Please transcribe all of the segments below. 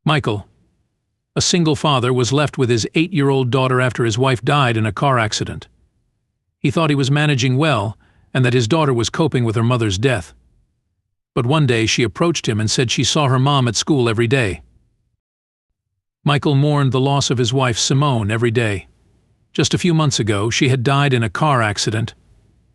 Michael, a single father, was left with his 8-year-old daughter after his wife died in a car accident. He thought he was managing well and that his daughter was coping with her mother's death. But one day she approached him and said she saw her mom at school every day. Michael mourned the loss of his wife Simone every day. Just a few months ago, she had died in a car accident,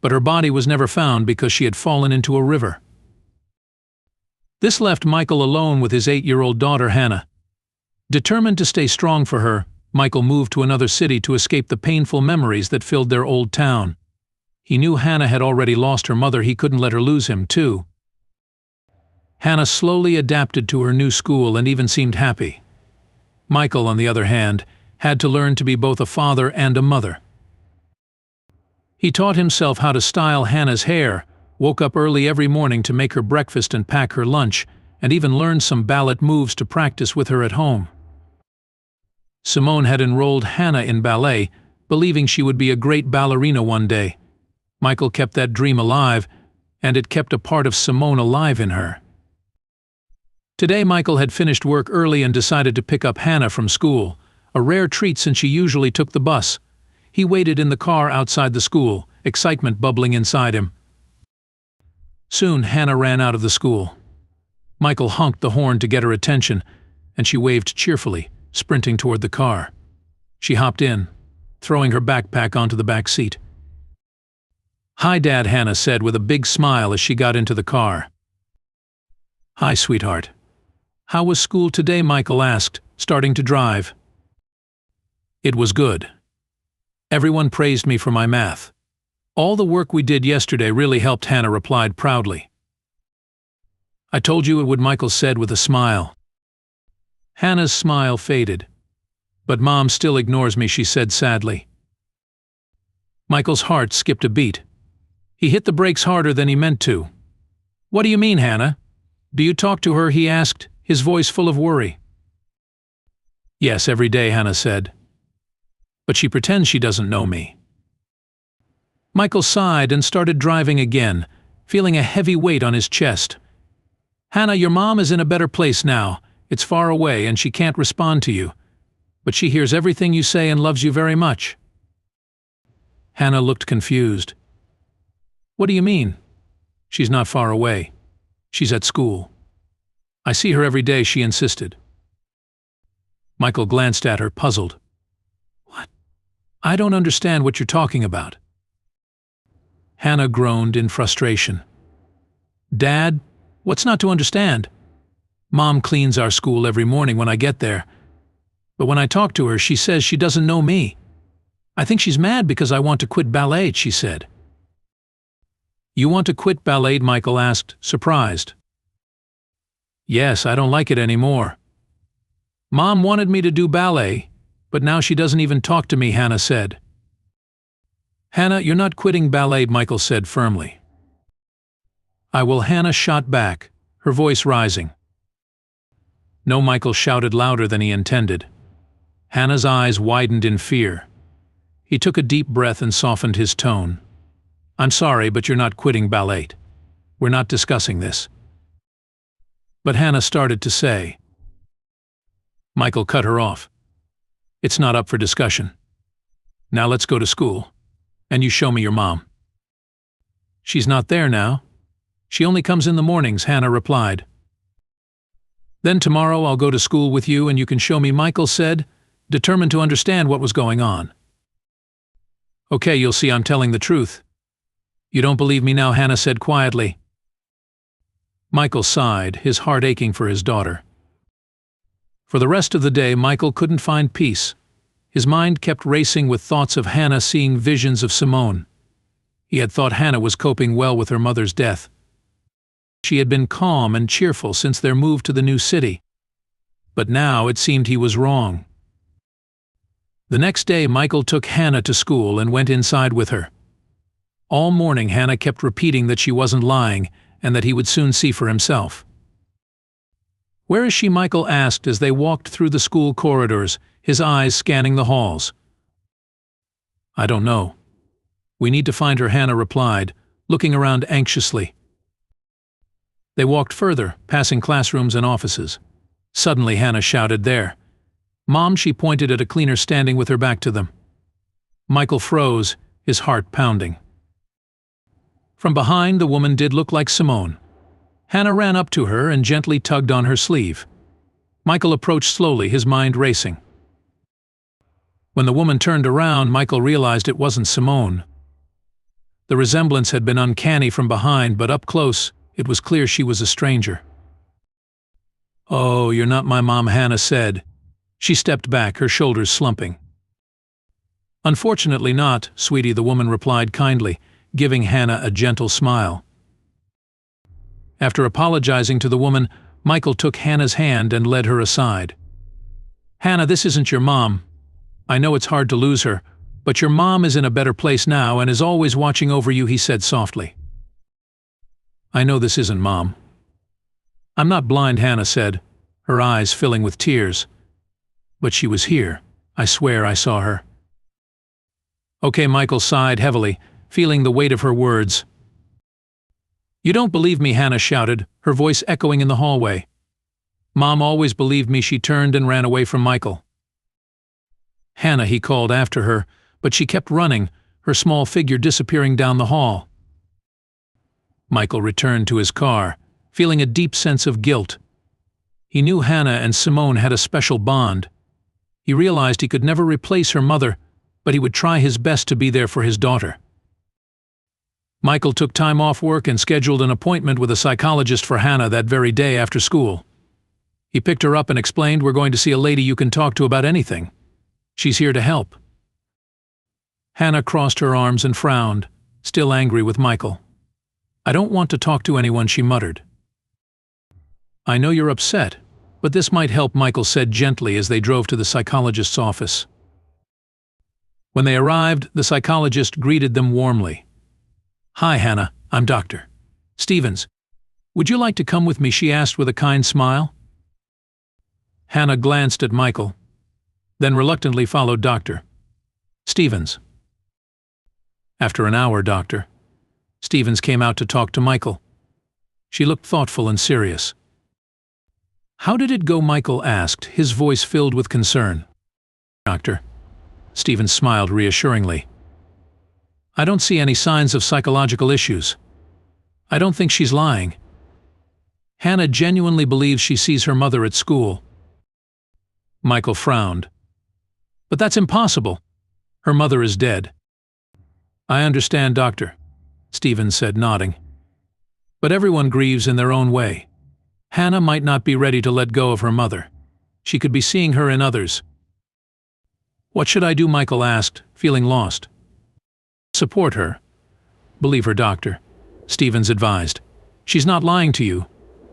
but her body was never found because she had fallen into a river. This left Michael alone with his 8-year-old daughter Hannah. Determined to stay strong for her, Michael moved to another city to escape the painful memories that filled their old town. He knew Hannah had already lost her mother. He couldn't let her lose him, too. Hannah slowly adapted to her new school and even seemed happy. Michael, on the other hand, had to learn to be both a father and a mother. He taught himself how to style Hannah's hair, woke up early every morning to make her breakfast and pack her lunch, and even learned some ballet moves to practice with her at home. Simone had enrolled Hannah in ballet, believing she would be a great ballerina one day. Michael kept that dream alive, and it kept a part of Simone alive in her. Today Michael had finished work early and decided to pick up Hannah from school, a rare treat since she usually took the bus. He waited in the car outside the school, excitement bubbling inside him. Soon Hannah ran out of the school. Michael honked the horn to get her attention, and she waved cheerfully, sprinting toward the car. She hopped in, throwing her backpack onto the back seat. "Hi, Dad," Hannah said with a big smile as she got into the car. "Hi, sweetheart. How was school today?" Michael asked, starting to drive. "It was good. Everyone praised me for my math. All the work we did yesterday really helped," Hannah replied proudly. "I told you it would," Michael said with a smile. Hannah's smile faded. "But Mom still ignores me," she said sadly. Michael's heart skipped a beat. He hit the brakes harder than he meant to. "What do you mean, Hannah? Do you talk to her?" he asked, his voice full of worry. "Yes, every day," Hannah said. "But she pretends she doesn't know me." Michael sighed and started driving again, feeling a heavy weight on his chest. "Hannah, your mom is in a better place now. It's far away and she can't respond to you. But she hears everything you say and loves you very much." Hannah looked confused. "What do you mean?" "She's not far away. She's at school. I see her every day," she insisted. Michael glanced at her, puzzled. "What? I don't understand what you're talking about." Hannah groaned in frustration. "Dad, what's not to understand? Mom cleans our school every morning when I get there. But when I talk to her, she says she doesn't know me. I think she's mad because I want to quit ballet," she said. "You want to quit ballet?" Michael asked, surprised. "Yes, I don't like it anymore. Mom wanted me to do ballet, but now she doesn't even talk to me," Hannah said. "Hannah, you're not quitting ballet," Michael said firmly. "I will," Hannah shot back, her voice rising. "No," Michael shouted louder than he intended. Hannah's eyes widened in fear. He took a deep breath and softened his tone. "I'm sorry, but you're not quitting ballet. We're not discussing this." But Hannah started to say. Michael cut her off. "It's not up for discussion. Now let's go to school, and you show me your mom." "She's not there now. She only comes in the mornings," Hannah replied. "Then tomorrow I'll go to school with you and you can show me," Michael said, determined to understand what was going on. "Okay, you'll see I'm telling the truth." "You don't believe me now," Hannah said quietly. Michael sighed, his heart aching for his daughter. For the rest of the day, Michael couldn't find peace. His mind kept racing with thoughts of Hannah seeing visions of Simone. He had thought Hannah was coping well with her mother's death. She had been calm and cheerful since their move to the new city. But now it seemed he was wrong. The next day, Michael took Hannah to school and went inside with her. All morning, Hannah kept repeating that she wasn't lying and that he would soon see for himself. "Where is she?" Michael asked as they walked through the school corridors, his eyes scanning the halls. "I don't know. We need to find her," Hannah replied, looking around anxiously. They walked further, passing classrooms and offices. Suddenly Hannah shouted, "There!" "Mom," she pointed at a cleaner standing with her back to them. Michael froze, his heart pounding. From behind, the woman did look like Simone. Hannah ran up to her and gently tugged on her sleeve. Michael approached slowly, his mind racing. When the woman turned around, Michael realized it wasn't Simone. The resemblance had been uncanny from behind, but up close, it was clear she was a stranger. "Oh, you're not my mom," Hannah said. She stepped back, her shoulders slumping. "Unfortunately not, sweetie," the woman replied kindly, giving Hannah a gentle smile. After apologizing to the woman, Michael took Hannah's hand and led her aside. "Hannah, this isn't your mom. I know it's hard to lose her, but your mom is in a better place now and is always watching over you," he said softly. "I know this isn't Mom." "I'm not blind," Hannah said, her eyes filling with tears. "But she was here. I swear I saw her." "Okay," Michael sighed heavily, feeling the weight of her words. "You don't believe me," Hannah shouted, her voice echoing in the hallway. "Mom always believed me." She turned and ran away from Michael. "Hannah," he called after her, but she kept running, her small figure disappearing down the hall. Michael returned to his car, feeling a deep sense of guilt. He knew Hannah and Simone had a special bond. He realized he could never replace her mother, but he would try his best to be there for his daughter. Michael took time off work and scheduled an appointment with a psychologist for Hannah that very day after school. He picked her up and explained, "We're going to see a lady you can talk to about anything. She's here to help." Hannah crossed her arms and frowned, still angry with Michael. "I don't want to talk to anyone," she muttered. "I know you're upset, but this might help," Michael said gently as they drove to the psychologist's office. When they arrived, the psychologist greeted them warmly. "Hi, Hannah, I'm Dr. Stevens. Would you like to come with me?" she asked with a kind smile. Hannah glanced at Michael, then reluctantly followed Dr. Stevens. After an hour, Dr. Stevens came out to talk to Michael. She looked thoughtful and serious. "How did it go?" Michael asked, his voice filled with concern. "Dr. Stevens smiled reassuringly. "I don't see any signs of psychological issues. I don't think she's lying. Hannah genuinely believes she sees her mother at school." Michael frowned. "But that's impossible. Her mother is dead." "I understand, Dr. Stevens said, nodding. "But everyone grieves in their own way. Hannah might not be ready to let go of her mother. She could be seeing her in others." "What should I do?" Michael asked, feeling lost. "Support her. Believe her, Dr. Stevens advised. She's not lying to you.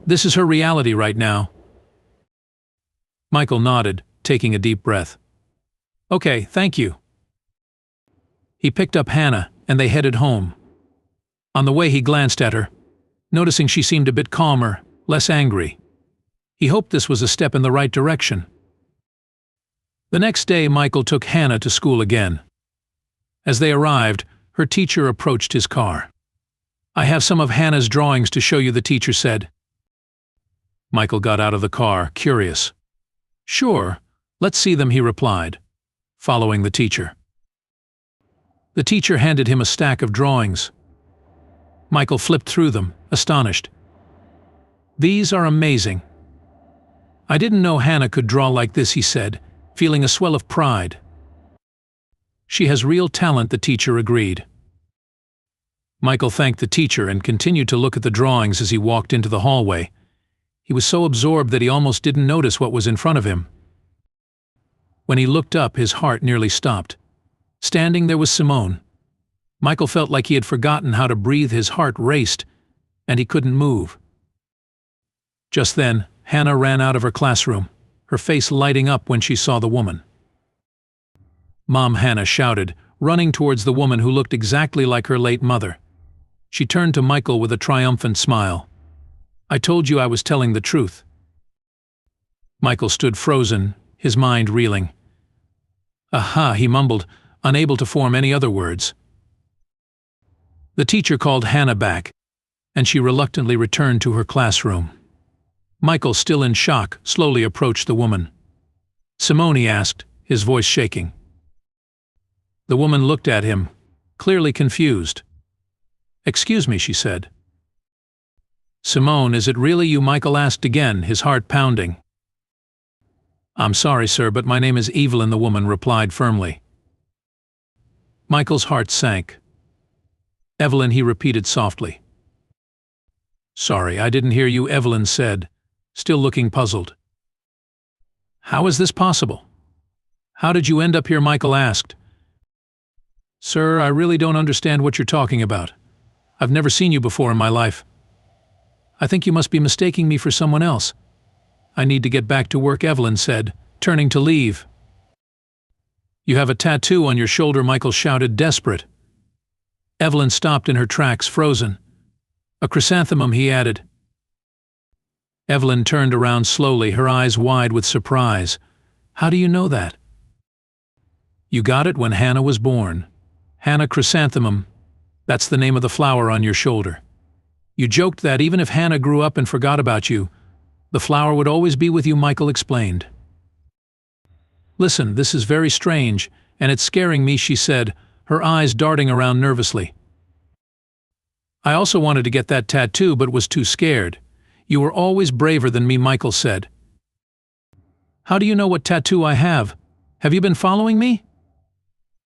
This is her reality right now." Michael nodded, taking a deep breath. "Okay, thank you." He picked up Hannah, and they headed home. On the way he glanced at her, noticing she seemed a bit calmer, less angry. He hoped this was a step in the right direction. The next day Michael took Hannah to school again. As they arrived, her teacher approached his car. "I have some of Hannah's drawings to show you," the teacher said. Michael got out of the car, curious. "Sure, let's see them," he replied, following the teacher. The teacher handed him a stack of drawings. Michael flipped through them, astonished. "These are amazing." "I didn't know Hannah could draw like this," he said, feeling a swell of pride. "She has real talent," the teacher agreed. Michael thanked the teacher and continued to look at the drawings as he walked into the hallway. He was so absorbed that he almost didn't notice what was in front of him. When he looked up, his heart nearly stopped. Standing there was Simone. Michael felt like he had forgotten how to breathe. His heart raced, and he couldn't move. Just then, Hannah ran out of her classroom, her face lighting up when she saw the woman. "Mom!" Hannah shouted, running towards the woman who looked exactly like her late mother. She turned to Michael with a triumphant smile. "I told you I was telling the truth." Michael stood frozen, his mind reeling. "Aha," he mumbled, unable to form any other words. The teacher called Hannah back, and she reluctantly returned to her classroom. Michael, still in shock, slowly approached the woman. "Simone," he asked, his voice shaking. The woman looked at him, clearly confused. "Excuse me," she said. "Simone, is it really you?" Michael asked again, his heart pounding. "I'm sorry, sir, but my name is Evelyn," the woman replied firmly. Michael's heart sank. "Evelyn," he repeated softly. "Sorry, I didn't hear you," Evelyn said, still looking puzzled. "How is this possible? How did you end up here?" Michael asked. "Sir, I really don't understand what you're talking about. I've never seen you before in my life. I think you must be mistaking me for someone else. I need to get back to work," Evelyn said, turning to leave. "You have a tattoo on your shoulder," Michael shouted, desperate. Evelyn stopped in her tracks, frozen. "A chrysanthemum," he added. Evelyn turned around slowly, her eyes wide with surprise. "How do you know that?" "You got it when Hannah was born. Hannah chrysanthemum. That's the name of the flower on your shoulder. You joked that even if Hannah grew up and forgot about you, the flower would always be with you," Michael explained. "Listen, this is very strange, and it's scaring me," she said, her eyes darting around nervously. "I also wanted to get that tattoo but was too scared. You were always braver than me," Michael said. "How do you know what tattoo I have? Have you been following me?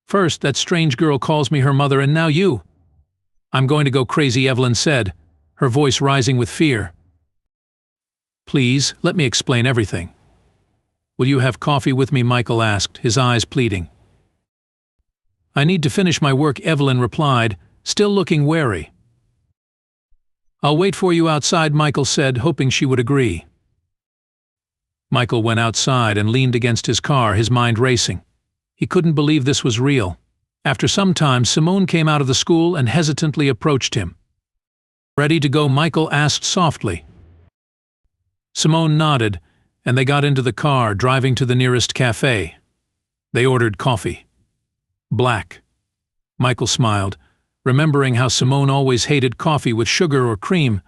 First, that strange girl calls me her mother, and now you." "I'm going to go crazy," Evelyn said, her voice rising with fear. "Please, let me explain everything." "Will you have coffee with me?" Michael asked, his eyes pleading. "I need to finish my work," Evelyn replied, still looking wary. "I'll wait for you outside," Michael said, hoping she would agree. Michael went outside and leaned against his car, his mind racing. He couldn't believe this was real. After some time, Simone came out of the school and hesitantly approached him. "Ready to go?" Michael asked softly. Simone nodded, and they got into the car, driving to the nearest cafe. They ordered coffee. Black. Michael smiled, remembering how Simone always hated coffee with sugar or cream.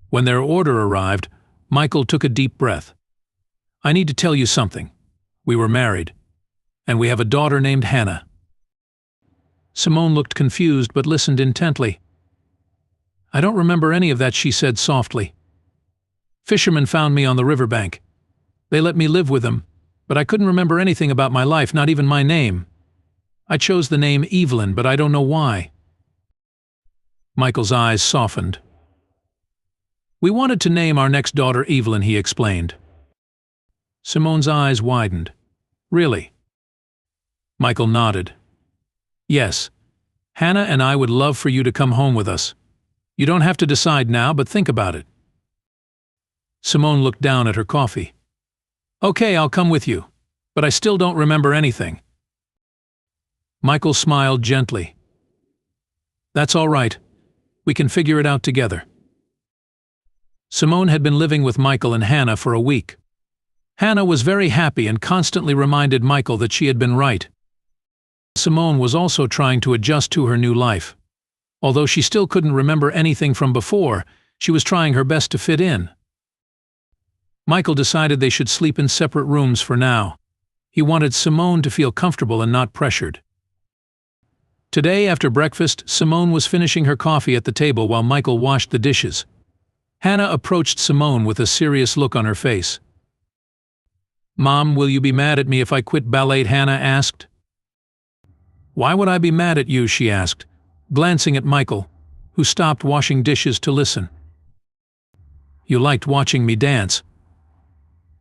When their order arrived, Michael took a deep breath. "I need to tell you something. We were married, and we have a daughter named Hannah." Simone looked confused but listened intently. "I don't remember any of that," she said softly. "Fishermen found me on the riverbank. They let me live with them, but I couldn't remember anything about my life, not even my name. I chose the name Evelyn, but I don't know why." Michael's eyes softened. "We wanted to name our next daughter Evelyn," he explained. Simone's eyes widened. "Really?" Michael nodded. "Yes. Hannah and I would love for you to come home with us. You don't have to decide now, but think about it." Simone looked down at her coffee. "Okay, I'll come with you, but I still don't remember anything." Michael smiled gently. "That's all right. We can figure it out together." Simone had been living with Michael and Hannah for a week. Hannah was very happy and constantly reminded Michael that she had been right. Simone was also trying to adjust to her new life. Although she still couldn't remember anything from before, she was trying her best to fit in. Michael decided they should sleep in separate rooms for now. He wanted Simone to feel comfortable and not pressured. Today, after breakfast, Simone was finishing her coffee at the table while Michael washed the dishes. Hannah approached Simone with a serious look on her face. "Mom, will you be mad at me if I quit ballet?" Hannah asked. "Why would I be mad at you?" she asked, glancing at Michael, who stopped washing dishes to listen. "You liked watching me dance."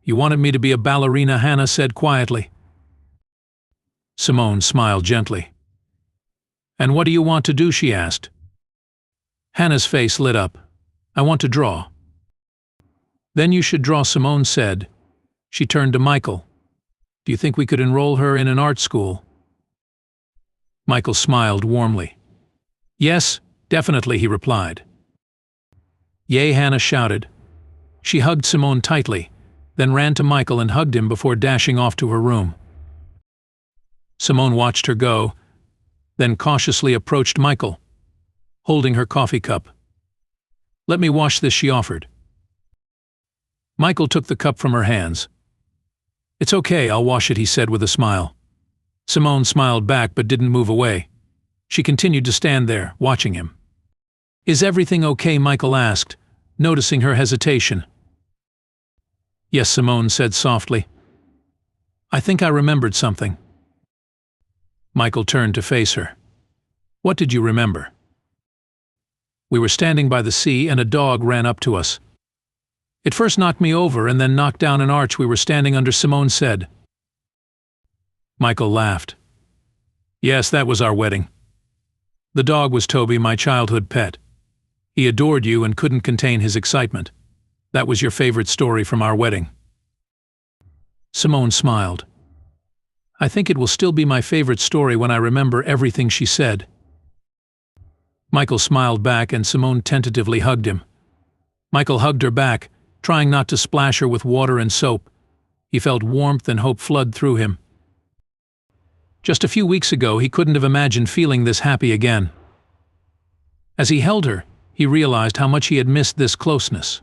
"You wanted me to be a ballerina," Hannah said quietly. Simone smiled gently. "And what do you want to do?" she asked. Hannah's face lit up. "I want to draw." "Then you should draw," Simone said. She turned to Michael. "Do you think we could enroll her in an art school?" Michael smiled warmly. "Yes, definitely," he replied. "Yay," Hannah shouted. She hugged Simone tightly, then ran to Michael and hugged him before dashing off to her room. Simone watched her go, then cautiously approached Michael, holding her coffee cup. "Let me wash this," she offered. Michael took the cup from her hands. "It's okay, I'll wash it," he said with a smile. Simone smiled back but didn't move away. She continued to stand there, watching him. "Is everything okay?" Michael asked, noticing her hesitation. "Yes," Simone said softly. "I think I remembered something." Michael turned to face her. "What did you remember?" "We were standing by the sea and a dog ran up to us. It first knocked me over and then knocked down an arch we were standing under," Simone said. Michael laughed. "Yes, that was our wedding. The dog was Toby, my childhood pet. He adored you and couldn't contain his excitement. That was your favorite story from our wedding." Simone smiled. "I think it will still be my favorite story when I remember everything she said." Michael smiled back and Simone tentatively hugged him. Michael hugged her back, trying not to splash her with water and soap. He felt warmth and hope flood through him. Just a few weeks ago, he couldn't have imagined feeling this happy again. As he held her, he realized how much he had missed this closeness.